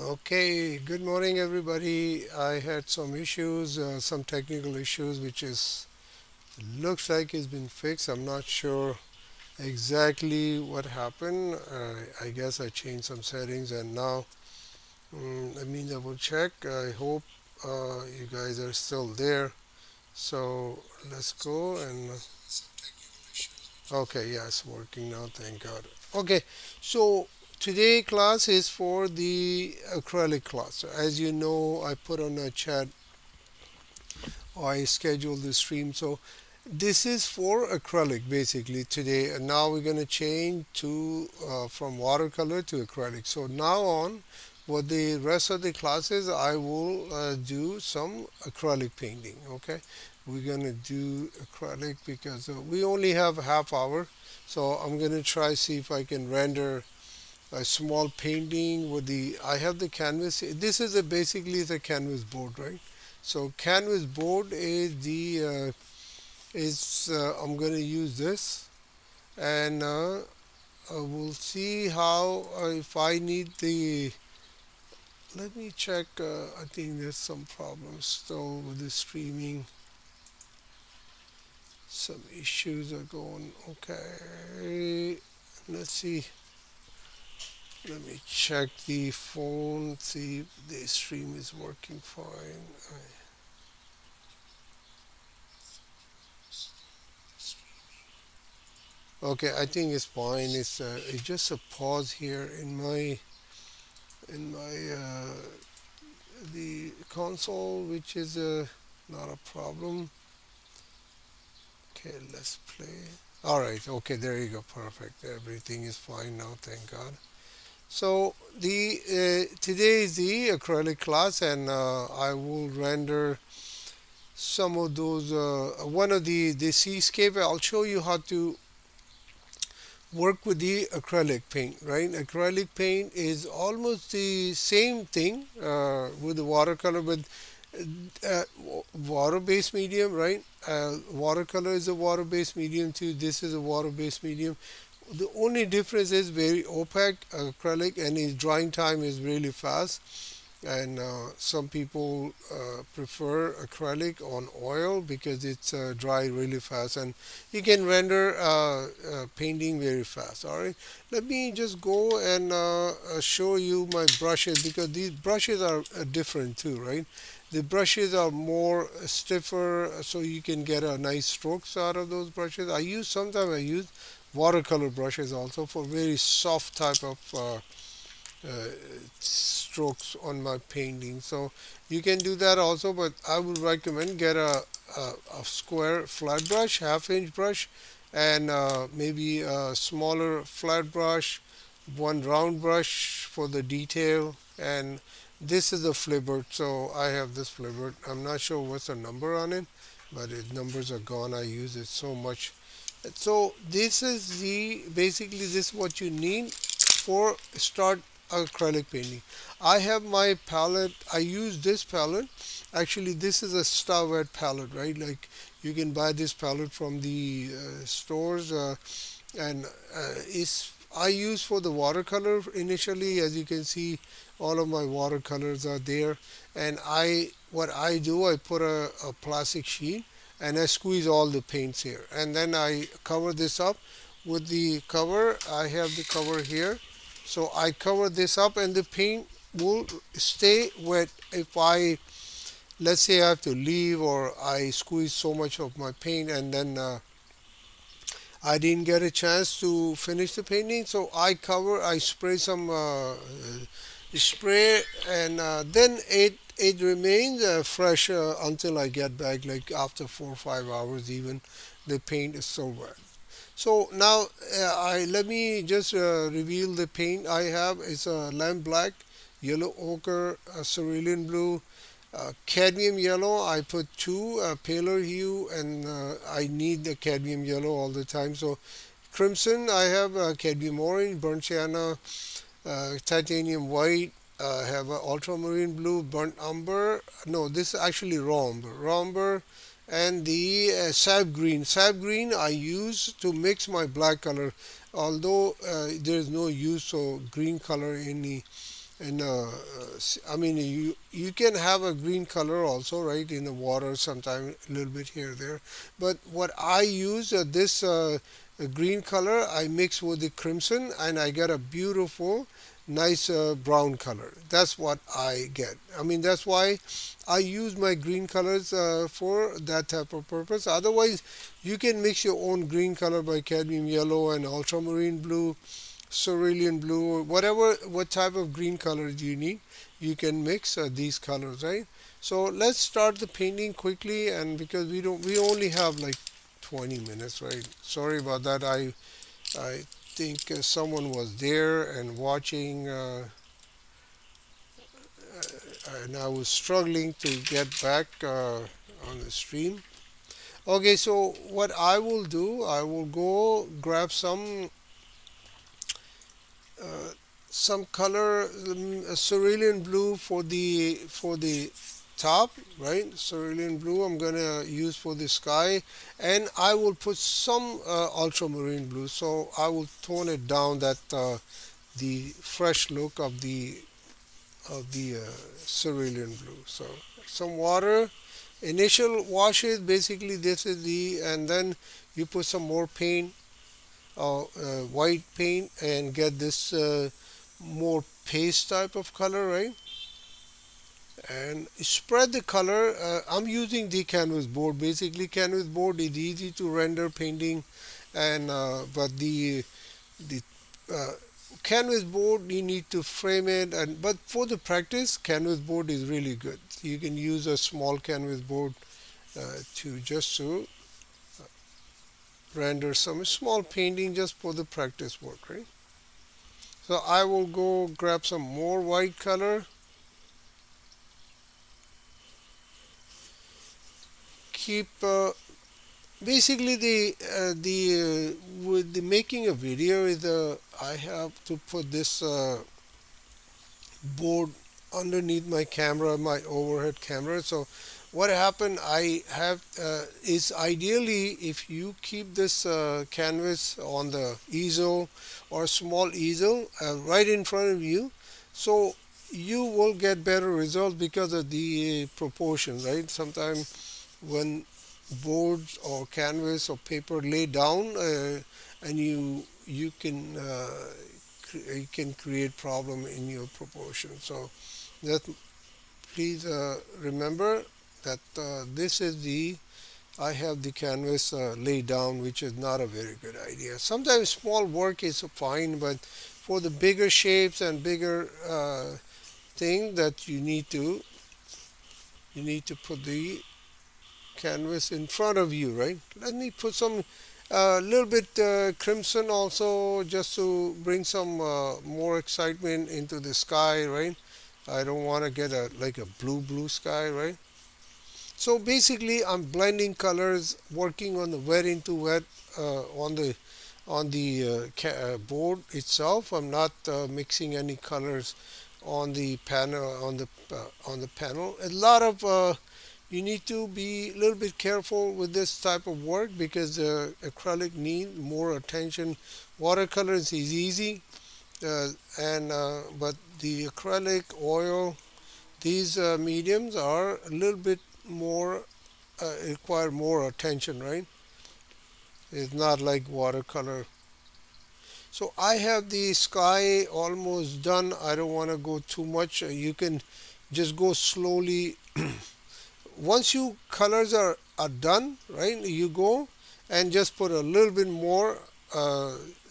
Okay, good morning, everybody. I had some issues, some technical issues, which is looks like it's been fixed. I'm not sure exactly what happened. I guess I changed some settings, and now let me double check. I hope you guys are still there. So let's go and okay, yeah, it's working now. Thank God. Okay, so today class is for the acrylic class. As you know, I put on a chat I scheduled the stream. So this is for acrylic basically today, and now we're going to change to from watercolor to acrylic. So now on, for the rest of the classes, I will do some acrylic painting. Okay, we're going to do acrylic because we only have a half hour. So I'm going to try see if I can render a small painting with the I have the canvas. This is basically the canvas board, right? So canvas board is the is I'm going to use this, and we'll see how if I need the. Let me check. I think there's some problems still with the streaming. Some issues are going. Okay, let's see. Let me check the phone, see if the stream is working fine. Okay, I think it's fine. It's just a pause here in my the console, which is not a problem. Okay, let's play. All right. Okay, there you go. Perfect. Everything is fine now. Thank God. So the today is the acrylic class, and I will render some of those. One of the seascape. I'll show you how to work with the acrylic paint, right? Acrylic paint is almost the same thing with the watercolor, but water-based medium, right? Watercolor is a water-based medium too. This is a water-based medium. The only difference is very opaque acrylic, and its drying time is really fast. And some people prefer acrylic on oil because it's dry really fast, and you can render painting very fast. All right, let me just go and show you my brushes because these brushes are different too, right? The brushes are more stiffer, so you can get a nice strokes out of those brushes. Sometimes I use watercolor brushes also for very soft type of uh, strokes on my painting. So you can do that also, but I would recommend get a square flat brush, half-inch brush, and maybe a smaller flat brush, one round brush for the detail, and this is a flipboard. So I have this flipboard. I'm not sure what's the number on it, but its numbers are gone. I use it so much. So this is the basically this is what you need for start acrylic painting. I have my palette. I use this palette. Actually, this is a Starwet palette, right? Like you can buy this palette from the stores, and it's I use for the watercolor initially. As you can see, all of my watercolors are there, and what I do, I put a plastic sheet and I squeeze all the paints here, and then I cover this up with the cover. I have the cover here, so I cover this up, and the paint will stay wet. If I let's say I have to leave or I squeeze so much of my paint, and then I didn't get a chance to finish the painting, so I spray some spray, and then it remains fresh until I get back, like after 4 or 5 hours even, the paint is still wet. So now I let me just reveal the paint I have. It's a lamp black, yellow ochre, cerulean blue, cadmium yellow. I put two paler hue, and I need the cadmium yellow all the time. So crimson, I have cadmium orange, burnt sienna, titanium white. I have ultramarine blue, burnt umber. No, this is actually raw umber. Raw umber, and the sap green. Sap green I use to mix my black color. Although there is no use of green color in the And I mean, you can have a green color also, right, in the water sometime, a little bit here there. But what I use, this green color I mix with the crimson, and I get a beautiful nice brown color. That's what I get. I mean, that's why I use my green colors for that type of purpose. Otherwise, you can mix your own green color by cadmium yellow and ultramarine blue, cerulean blue, whatever, what type of green colors you need, you can mix these colors, right? So let's start the painting quickly, and because we only have like 20 minutes, right? Sorry about that. I think someone was there and watching, and I was struggling to get back on the stream. Okay, so what I will do, I will go grab uh, some color, cerulean blue for the top, right? Cerulean blue I'm gonna use for the sky, and I will put some ultramarine blue. So I will tone it down, that the fresh look of the cerulean blue. So some water. Initial washes, basically this is the, and then you put some more paint, white paint, and get this more paste type of color, right? And spread the color. I'm using the canvas board. Basically, canvas board is easy to render painting, and but the uh, canvas board, you need to frame it, and but for the practice, canvas board is really good. You can use a small canvas board to render some small painting just for the practice work, right? So I will go grab some more white color. Keep basically the with the making a video is I have to put this board underneath my camera, my overhead camera. So what happened, I have is ideally if you keep this canvas on the easel or small easel right in front of you, so you will get better results because of the proportions, right? Sometimes when boards or canvas or paper lay down, and you can create problem in your proportion. So that, please remember that this is the, I have the canvas laid down, which is not a very good idea. Sometimes small work is fine, but for the bigger shapes and bigger thing, that you need to put the canvas in front of you, right? Let me put some little bit crimson also, just to bring some more excitement into the sky, right? I don't want to get a like a blue sky, right? So basically, I'm blending colors, working on the wet into wet on the board itself. I'm not mixing any colors on the panel on the panel. A lot of you need to be a little bit careful with this type of work because acrylic need more attention. Watercolors is easy, and but the acrylic, oil, these mediums are a little bit more require more attention, right? It's not like watercolor. So I have the sky almost done. I don't want to go too much. You can just go slowly. Once you colors are done, right, you go and just put a little bit more.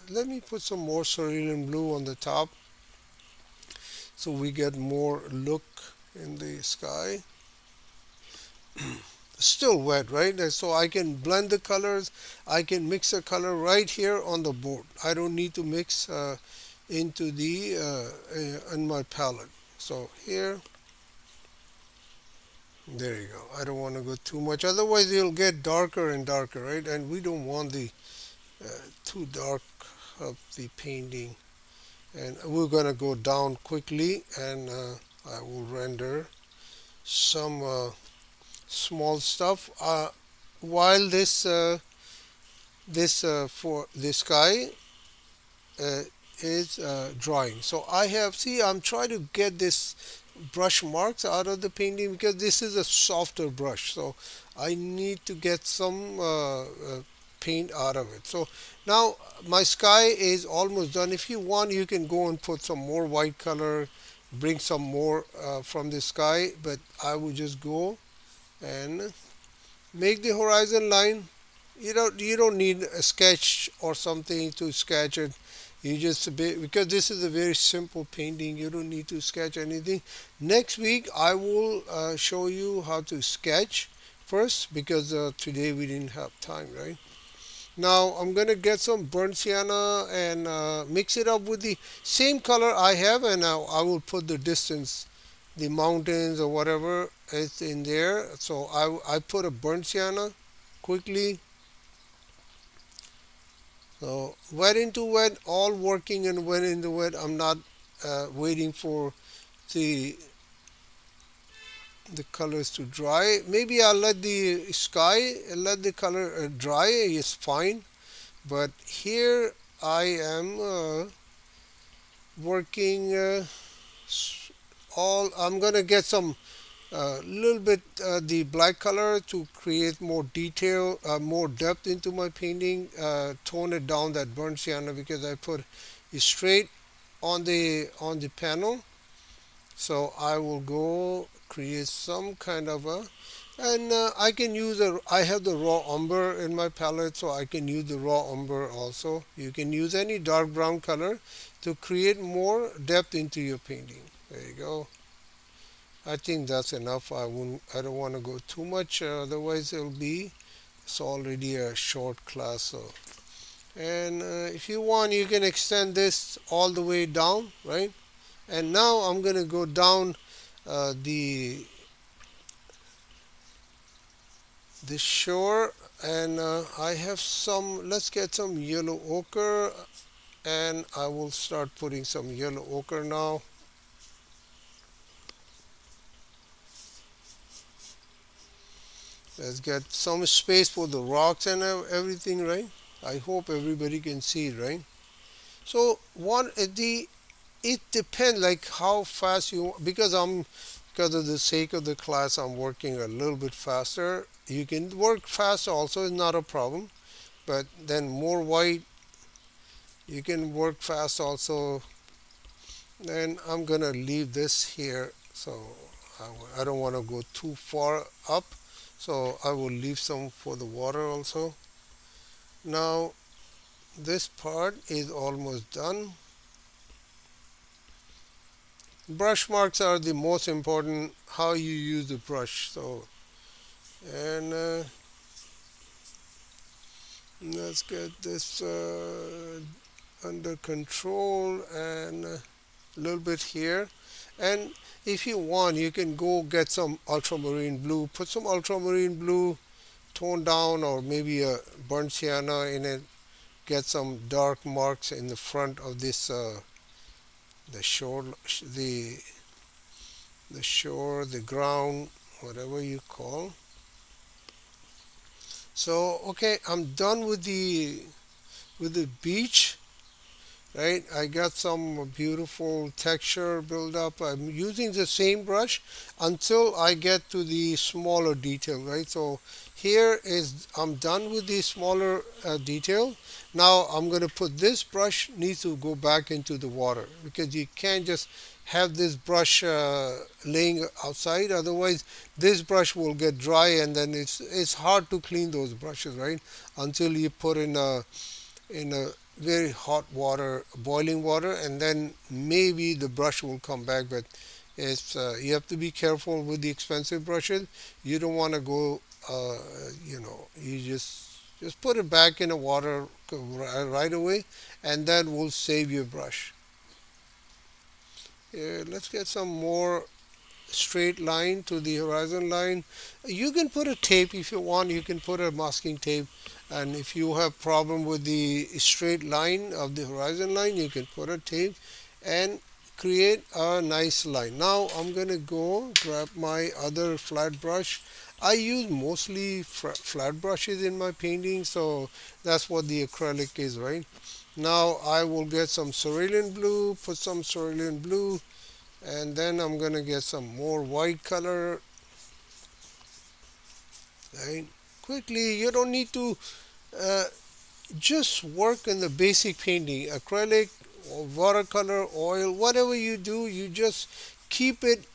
Let me put some more cerulean blue on the top so we get more look in the sky. Still wet, right? And so I can blend the colors. I can mix a color right here on the board. I don't need to mix into the in my palette. So here, there you go. I don't want to go too much, otherwise it'll get darker and darker, right? And we don't want the uh, too dark of the painting. And we're gonna go down quickly, and I will render some small stuff while this for this sky. Uh, is drying. So I have, see, I'm trying to get this brush marks out of the painting because this is a softer brush. So I need to get some paint out of it. So now my sky is almost done. If you want, you can go and put some more white color, bring some more from the sky, but I will just go and make the horizon line. You don't need a sketch or something to sketch it. You just because this is a very simple painting, you don't need to sketch anything. Next week I will show you how to sketch first because today we didn't have time, right? Now I'm gonna get some burnt sienna and mix it up with the same color I have, and I will put the distance, the mountains or whatever is in there. So I put a burnt sienna quickly. So wet into wet, all working and wet into wet. I'm not waiting for the the colors to dry. Maybe I'll let the sky let the color dry. It's fine. But here I am working all. I'm gonna get some little bit the black color to create more detail, more depth into my painting. Tone it down that burnt sienna because I put it straight on the panel. So I will go create some kind of a, and I can use a, I have the raw umber in my palette, so I can use the raw umber also. You can use any dark brown color to create more depth into your painting. There you go. I think that's enough. I don't want to go too much, otherwise it's already a short class. So, and if you want, you can extend this all the way down, right? And now I'm gonna go down the shore, and I have some. Let's get some yellow ochre, and I will start putting some yellow ochre now. Let's get some space for the rocks and everything, right? I hope everybody can see it, right? So one the it depends like how fast you, because of the sake of the class I'm working a little bit faster. You can work fast also, it's not a problem, but then more white, you can work fast also. Then I'm gonna leave this here, so I don't want to go too far up, so I will leave some for the water also. Now this part is almost done. Brush marks are the most important, how you use the brush. So, and let's get this under control, and a little bit here. And if you want, you can go get some ultramarine blue, put some ultramarine blue, tone down, or maybe a burnt sienna in it, get some dark marks in the front of this the shore, the shore, the ground, whatever you call. So okay, I'm done with the beach, right? I got some beautiful texture build up. I'm using the same brush until I get to the smaller detail, right? So here is, I'm done with the smaller detail. Now I'm going to put this brush needs to go back into the water because you can't just have this brush laying outside, otherwise this brush will get dry, and then it's hard to clean those brushes, right? Until you put in a very hot water, boiling water, and then maybe the brush will come back. But it's you have to be careful with the expensive brushes. You don't want to go, you just put it back in the water right away, and that will save your brush. Let's get some more straight line to the horizon line. You can put a tape if you want. You can put a masking tape, and if you have problem with the straight line of the horizon line, you can put a tape and create a nice line. Now I'm gonna go grab my other flat brush. I use mostly flat brushes in my painting, so that's what the acrylic is, right? Now I will get some cerulean blue, put some cerulean blue, and then I'm gonna get some more white color, right? Quickly, you don't need to uh, just work in the basic painting, acrylic, or watercolor, oil, whatever you do, you just keep it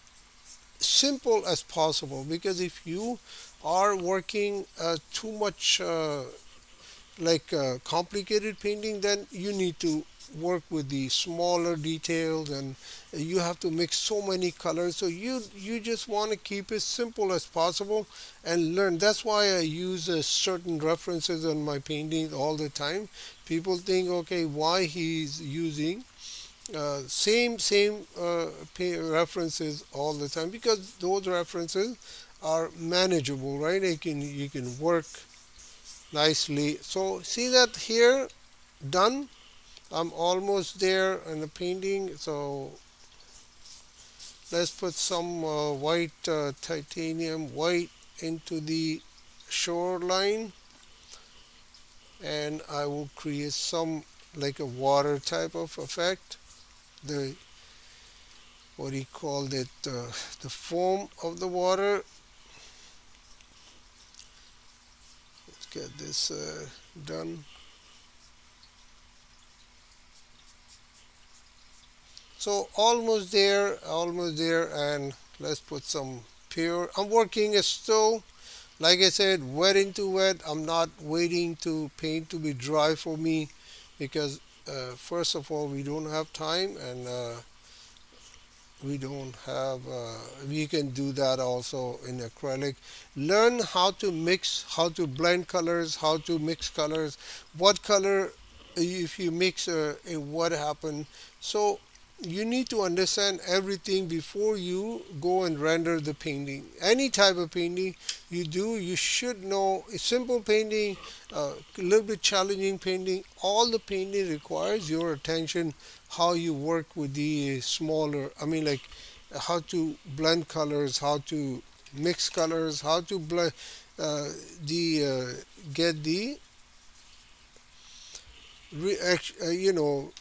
simple as possible, because if you are working too much complicated painting, then you need to work with the smaller details, and you have to mix so many colors. So you just want to keep it simple as possible and learn. That's why I use certain references on my paintings all the time. People think, okay, why he's using same references all the time, because those references are manageable, right? You can work nicely. So see that here, done. I'm almost there in the painting. So let's put some white titanium white into the shoreline, and I will create some like a water type of effect. The what do you call it? The foam of the water. Let's get this done. So almost there, and let's put some pure. I'm working still, like I said, wet into wet. I'm not waiting to paint to be dry for me, because first of all, we don't have time, and we don't have we can do that also in acrylic. Learn how to mix, how to blend colors, how to mix colors, what color if you mix what happened. So you need to understand everything before you go and render the painting. Any type of painting you do, you should know. A simple painting, a little bit challenging painting, all the painting requires your attention, how you work with the smaller, I mean, like how to blend colors, how to mix colors, how to blend the get the you know,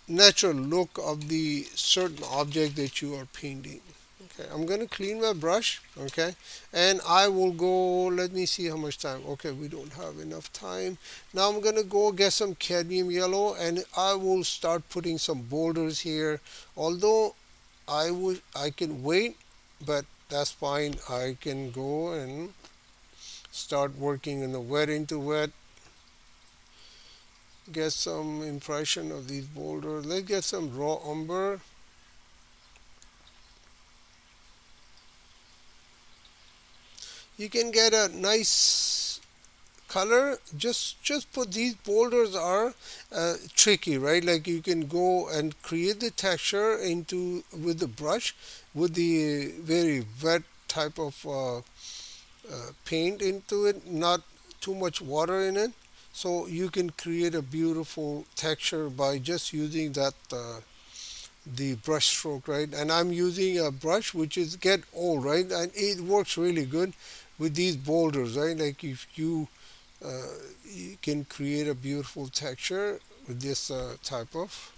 natural look of the certain object that you are painting. Okay, I'm going to clean my brush, okay, and I will go, let me see how much time. Okay, we don't have enough time. Now I'm going to go get some cadmium yellow, and I will start putting some boulders here. Although I can wait, but that's fine. I can go and start working in the wet into wet, get some impression of these boulders. Let's get some raw umber. You can get a nice color. Just put, these boulders are tricky, right? Like you can go and create the texture into with the brush, with the very wet type of paint into it, not too much water in it. So you can create a beautiful texture by just using that the brush stroke, right? And I'm using a brush which is get old, right? And it works really good with these boulders, right? Like if you can create a beautiful texture with this type of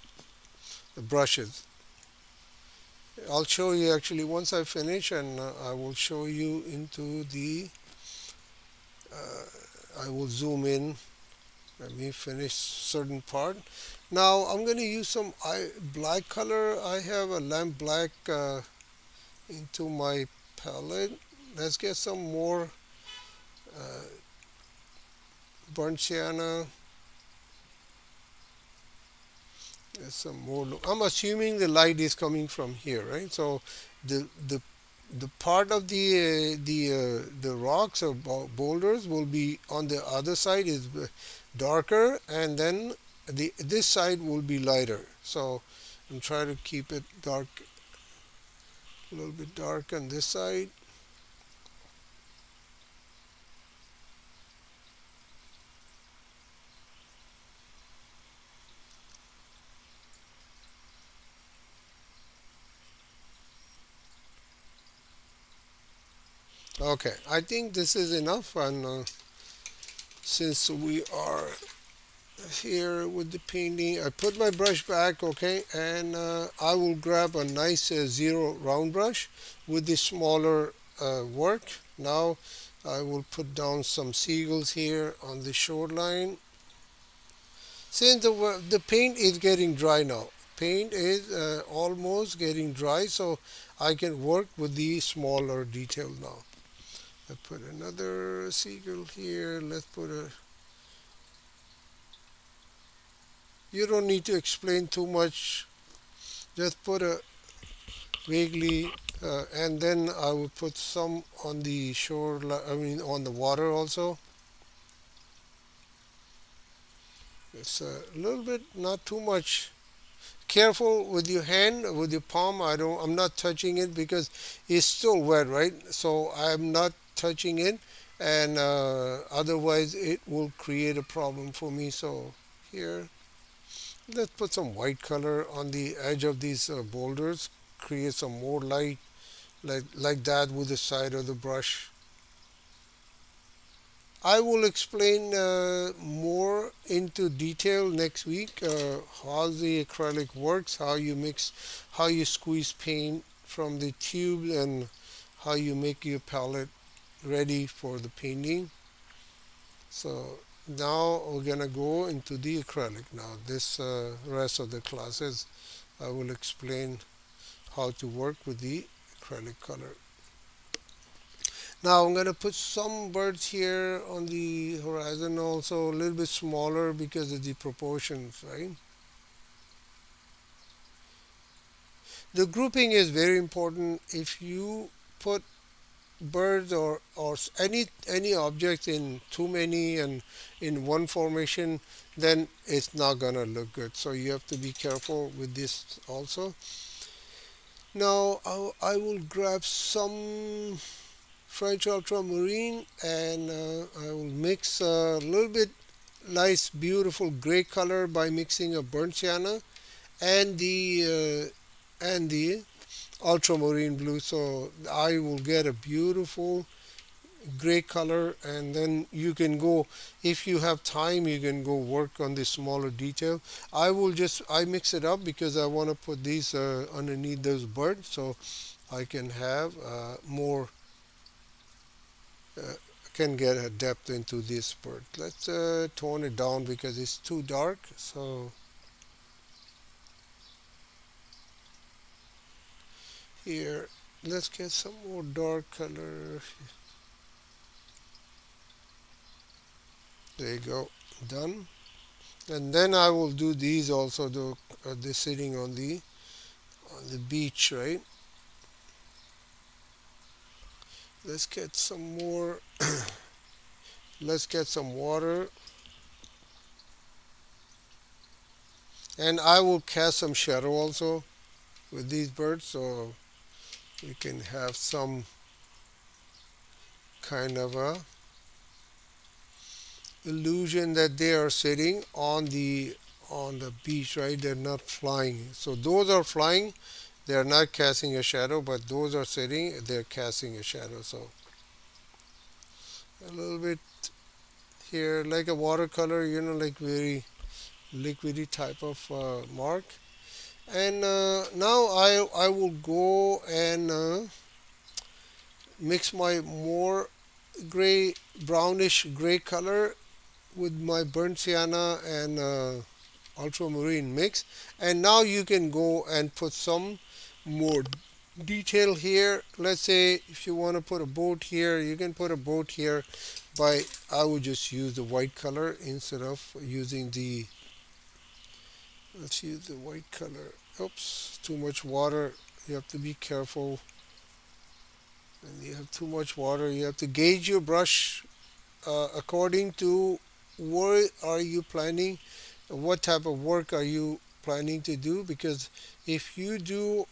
brushes. I'll show you actually once I finish, and I will show you into the I will zoom in. Let me finish certain part. Now I'm going to use some black color. I have a lamp black into my palette. Let's get some more uh, burnt sienna. There's some more. I'm assuming the light is coming from here, right? So the part of the rocks or boulders will be on the other side is darker, and then the this side will be lighter. So I'm trying to keep it dark, a little bit dark on this side. Okay, I think this is enough, and since we are here with the painting. I put my brush back, okay, and I will grab a nice zero round brush with the smaller work. Now I will put down some seagulls here on the shoreline. Since the paint is getting dry now, paint is almost getting dry, so I can work with the smaller detail now. I put another seagull here. Let's put a. You don't need to explain too much. Just put a vaguely, and then I will put some on the shore. I mean, on the water also. It's a little bit, not too much. Careful with your hand, with your palm. I'm not touching it because it's still wet, right? So I'm not touching it, and otherwise it will create a problem for me. So here, let's put some white color on the edge of these boulders. Create some more light, like that with the side of the brush. I will explain more into detail next week how the acrylic works, how you mix, how you squeeze paint from the tube, and how you make your palette ready for the painting. So now we're gonna go into the acrylic. Now this rest of the classes, I will explain how to work with the acrylic color. Now I'm going to put some birds here on the horizon also, a little bit smaller because of the proportions, right? The grouping is very important. If you put birds or any object in too many and in one formation, then it's not going to look good. So you have to be careful with this also. Now I will grab some French ultramarine, and I will mix a little bit nice beautiful gray color by mixing a burnt sienna and the ultramarine blue, so I will get a beautiful gray color. And then you can go, if you have time, you can go work on the smaller detail. I mix it up because I want to put these underneath those birds, so I can have more uh, can get a depth into this bird. Let's tone it down because it's too dark. So here, let's get some more dark color. There you go, done. And then I will do these also. The sitting on the beach, right? Let's get some more. Let's get some water, and I will cast some shadow also with these birds, so you can have some kind of a illusion that they are sitting on the beach, right? They're not flying. So those are flying, they are not casting a shadow, but those are sitting, they're casting a shadow. So a little bit here, like a watercolor, like very liquidy type of mark. And now I will go and mix my more gray, brownish gray color with my burnt sienna and ultramarine mix. And now you can go and put some more detail here. Let's say if you want to put a boat here, you can put a boat here by, I would just use the white color instead of using the, let's use the white color. Oops, too much water. You have to be careful. And you have too much water. You have to gauge your brush according to where are you planning, what type of work are you planning to do. Because if you do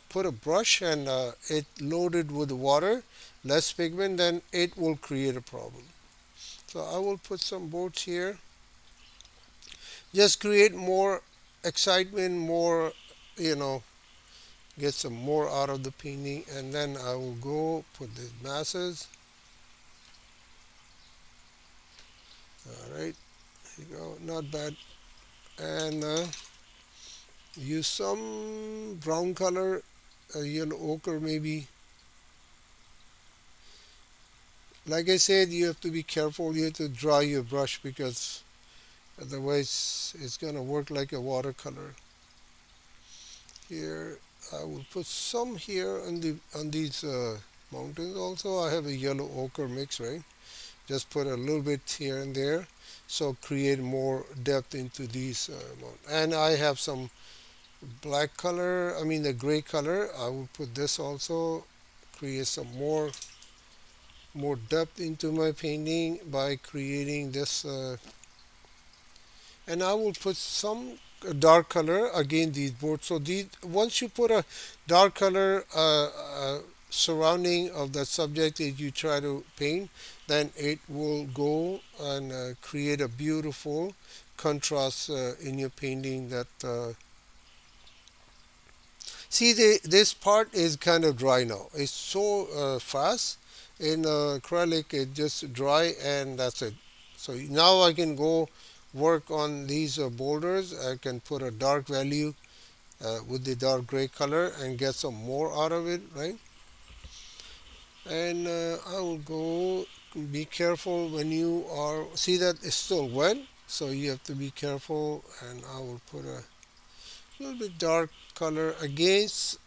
put a brush and it loaded with water, less pigment, then it will create a problem. So I will put some boats here. Just create more excitement, more, you know, get some more out of the painting. And then I will go put the masses. All right, you go, not bad. And use some brown color, yellow ochre maybe. Like I said, you have to be careful. You have to dry your brush because otherwise it's gonna work like a watercolor. Here, I will put some here on these mountains. Also, I have a yellow ochre mix, right? Just put a little bit here and there, so create more depth into these mountains. And I have some black color. I mean the gray color. I will put this also. Create some more depth into my painting by creating this and I will put some dark color again these boards. So these once you put a dark color surrounding of the subject that you try to paint, then it will go and create a beautiful contrast in your painting. That see this part is kind of dry now. It's so fast in acrylic. It just dry and that's it. So now I can go work on these boulders. I can put a dark value with the dark gray color and get some more out of it, right? And I will go. Be careful when you are see that it's still wet, so you have to be careful. And I will put a little bit dark color against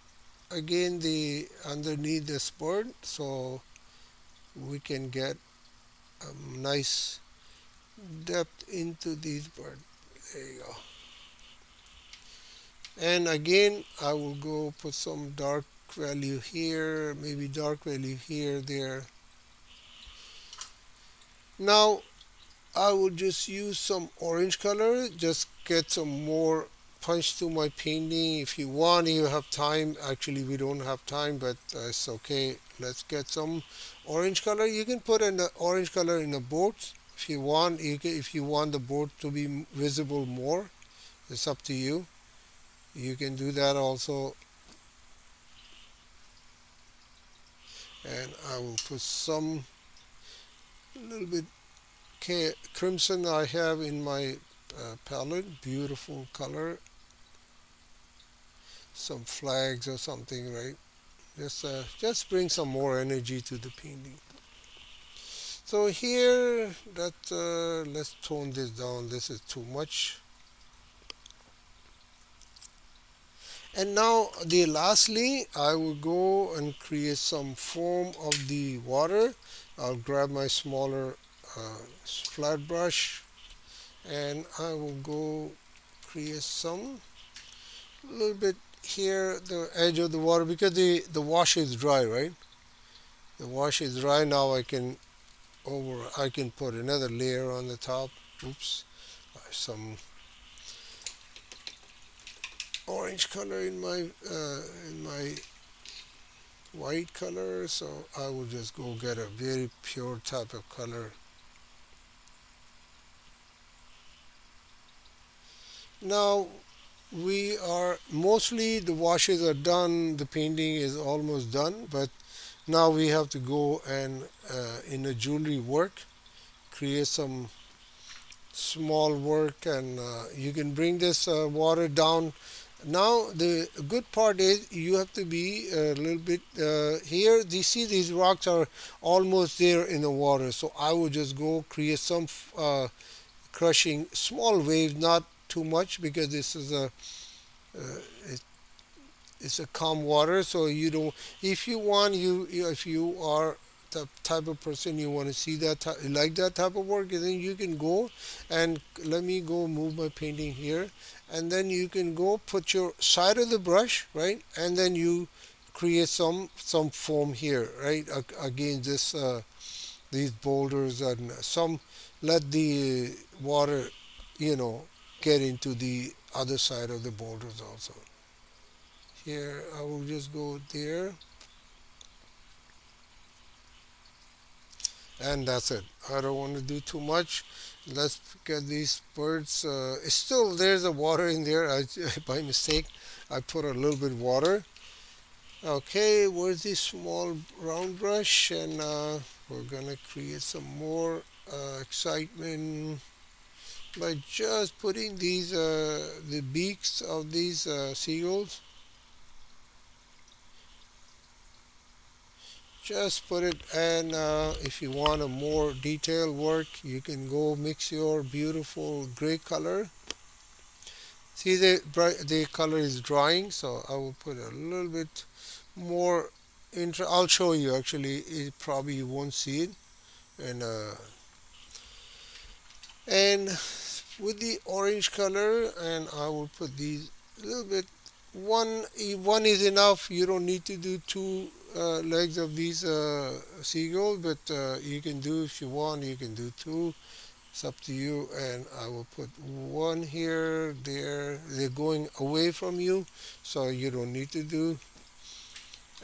again the underneath the spurt, so we can get a nice depth into these birds. There you go. And again, I will go put some dark value here, maybe dark value here, there. Now I will just use some orange color, just get some more punch to my painting. If you want, you have time. Actually, we don't have time, but it's okay. Let's get some orange color. You can put an orange color in a boat if you want. If you want the boat to be visible more, it's up to you. You can do that also. And I will put some a little bit crimson I have in my palette. Beautiful color. Some flags or something, right? Just bring some more energy to the painting. So here, that let's tone this down. This is too much. And now, the lastly, I will go and create some foam of the water. I'll grab my smaller flat brush, and I will go create some a little bit here, the edge of the water, because the wash is dry, right? The wash is dry. Now I can put another layer on the top. Oops, some orange color in my white color, so I will just go get a very pure type of color. Now we are mostly the washes are done, the painting is almost done, but now we have to go and in a jewelry work create some small work, and you can bring this water down. Now the good part is you have to be a little bit here. You see these rocks are almost there in the water, so I will just go create some crushing small waves, not too much, because this is uh, it's a calm water, so you don't. If you want, if you are the type of person you want to see like that type of work, then you can go and let me go move my painting here, and then you can go put your side of the brush, right, and then you create some foam here, right, against this these boulders, and some let the water, you know, get into the other side of the boulders also. Here I will just go there, and that's it. I don't want to do too much. Let's get these birds. It's still there's a water in there. By mistake I put a little bit water. Okay, where's this small round brush? And we're gonna create some more excitement. by just putting these the beaks of these seagulls. Just put it, and if you want a more detailed work, you can go mix your beautiful gray color. See, the color is drying, so I will put a little bit more. I'll show you actually. It probably you won't see it, and with the orange color, and I will put these a little bit. One is enough. You don't need to do two legs of these seagull, but you can do if you want. You can do two. It's up to you. And I will put one here, there. They're going away from you, so you don't need to do.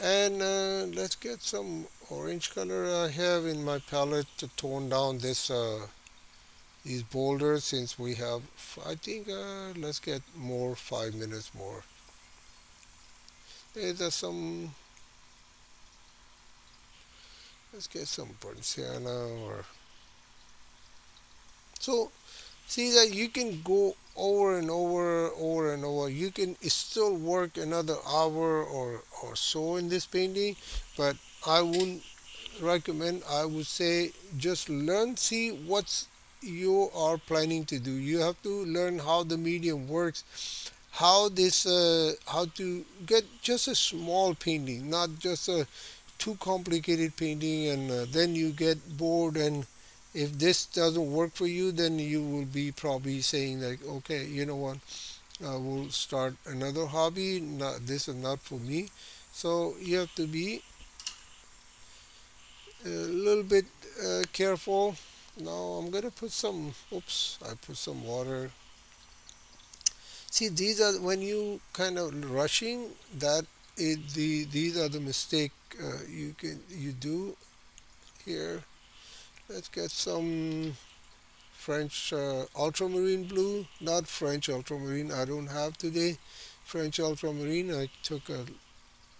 And let's get some orange color. I have in my palette to tone down this these boulders since we have. I think let's get more 5 minutes more. There's some. Let's get some burnt sienna or so. See that you can go over and over and over. You can still work another hour or so in this painting, but I wouldn't recommend. I would say just learn, see what you are planning to do. You have to learn how the medium works, how to get just a small painting, not just a too complicated painting, and then you get bored. And if this doesn't work for you, then you will be probably saying like, okay, you know what, we'll start another hobby. Not, this is not for me. So you have to be a little bit careful. Now I'm gonna put some. Oops, I put some water. See, these are when you kind of rushing. These are the mistake you do here. Let's get some French ultramarine blue, not French ultramarine. I don't have today French ultramarine. I took a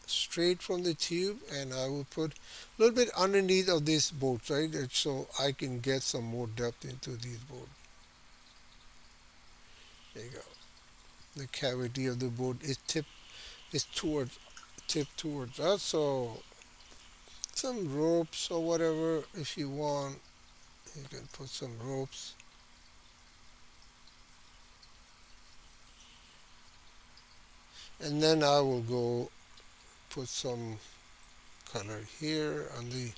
straight from the tube, and I will put a little bit underneath of this boat, right? So I can get some more depth into these boats. There you go. The cavity of the boat is towards tipped towards us. So some ropes or whatever, if you want, you can put some ropes. And then I will go put some color here on the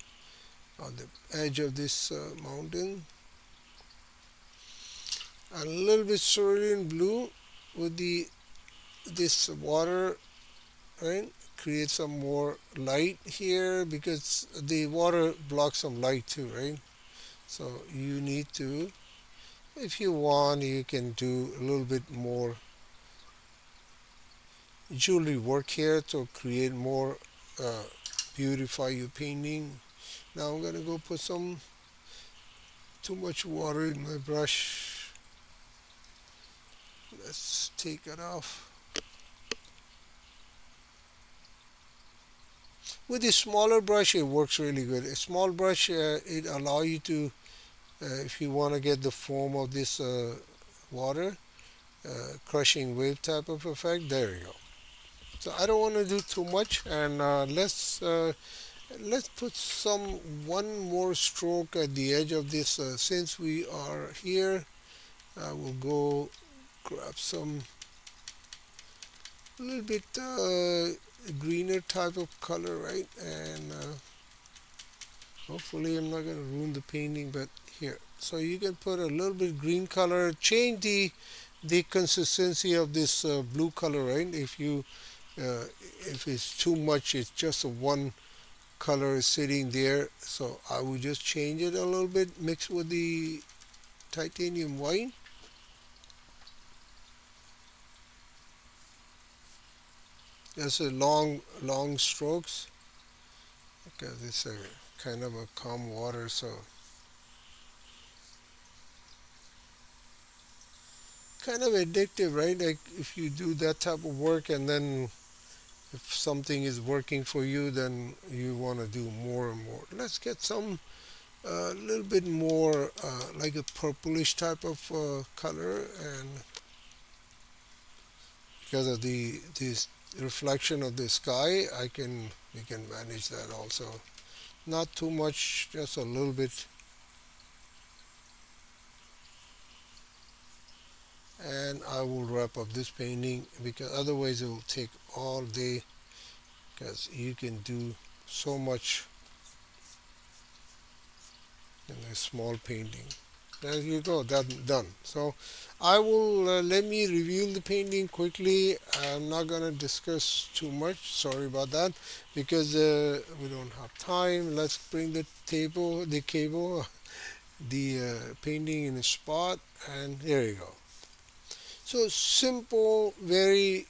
edge of this mountain. A little bit cerulean blue with the this water, right? Create some more light here because the water blocks some light too, right? So you need to, if you want, you can do a little bit more jewelry work here to create more, uh, beautify your painting. Now I'm gonna go put some too much water in my brush. Let's take it off. With a smaller brush, it works really good. A small brush, it allow you to, if you want to get the foam of this water, crushing wave type of effect. There you go. So I don't want to do too much, and let's put some one more stroke at the edge of this. Since we are here, I will go grab some a little bit greener type of color, right? And hopefully I'm not going to ruin the painting, but here. So you can put a little bit green color, change the consistency of this blue color, right? Uh, if it's too much, it's just a one color sitting there. So I will just change it a little bit, mix with the titanium white. That's a long strokes because it's a kind of a calm water, so kind of addictive, right? Like if you do that type of work and then if something is working for you, then you want to do more and more. Let's get some a little bit more like a purplish type of color, and because of the this reflection of the sky, we can manage that also. Not too much, just a little bit, and I will wrap up this painting because otherwise it will take all day, because you can do so much in a small painting. There you go, that done. So I will let me review the painting quickly. I'm not going to discuss too much. Sorry about that, because we don't have time. Let's bring the cable, the painting in a spot, and there you go. So simple, very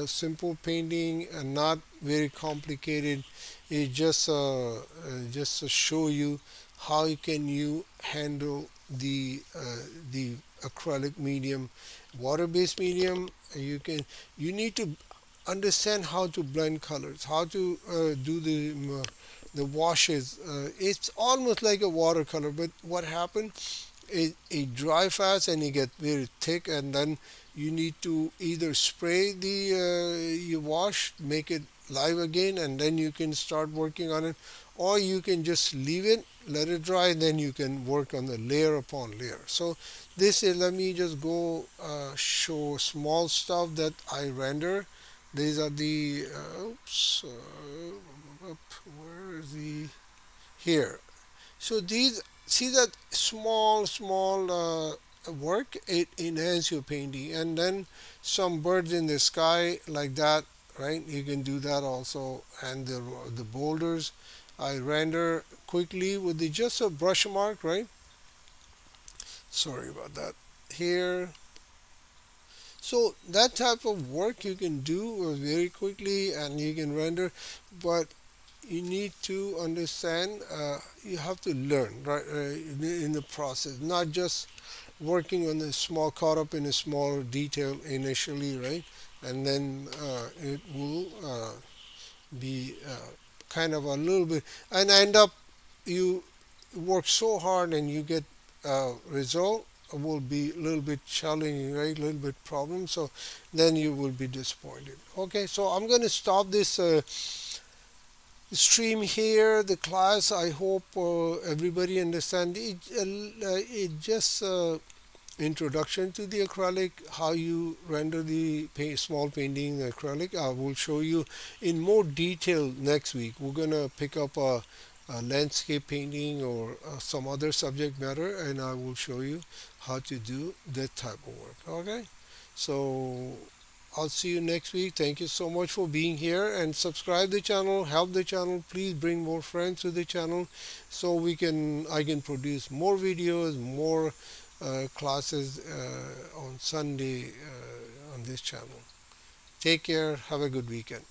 simple painting, and not very complicated. It just to show you how you handle the acrylic medium, water-based medium. You need to understand how to blend colors, how to do the washes. It's almost like a watercolor, but what happened? It dry fast and it get very thick, and then you need to either spray the you wash, make it live again, and then you can start working on it, or you can just leave it, let it dry, and then you can work on the layer upon layer. So this is, let me just go show small stuff that I render. These are the oops up, where is the here. So these, see that small work, it enhance your painting, and then some birds in the sky like that, right? You can do that also, and the boulders I render quickly with the just a brush mark, right? Sorry about that. Here, so that type of work you can do very quickly, and you can render, but you need to understand, you have to learn, right, in the process, not just working on a small, caught up in a small detail initially, right, and then it will be kind of a little bit, and end up you work so hard and you get result will be a little bit challenging, right, a little bit problem, so then you will be disappointed. Okay, so I'm going to stop this stream here, the class. I hope everybody understand it. It just introduction to the acrylic, how you render the small painting in acrylic. I will show you in more detail next week. We're gonna pick up a landscape painting or some other subject matter, and I will show you how to do that type of work. Okay, so I'll see you next week. Thank you so much for being here, and subscribe the channel, help the channel. Please bring more friends to the channel so I can produce more videos, more classes on Sunday on this channel. Take care. Have a good weekend.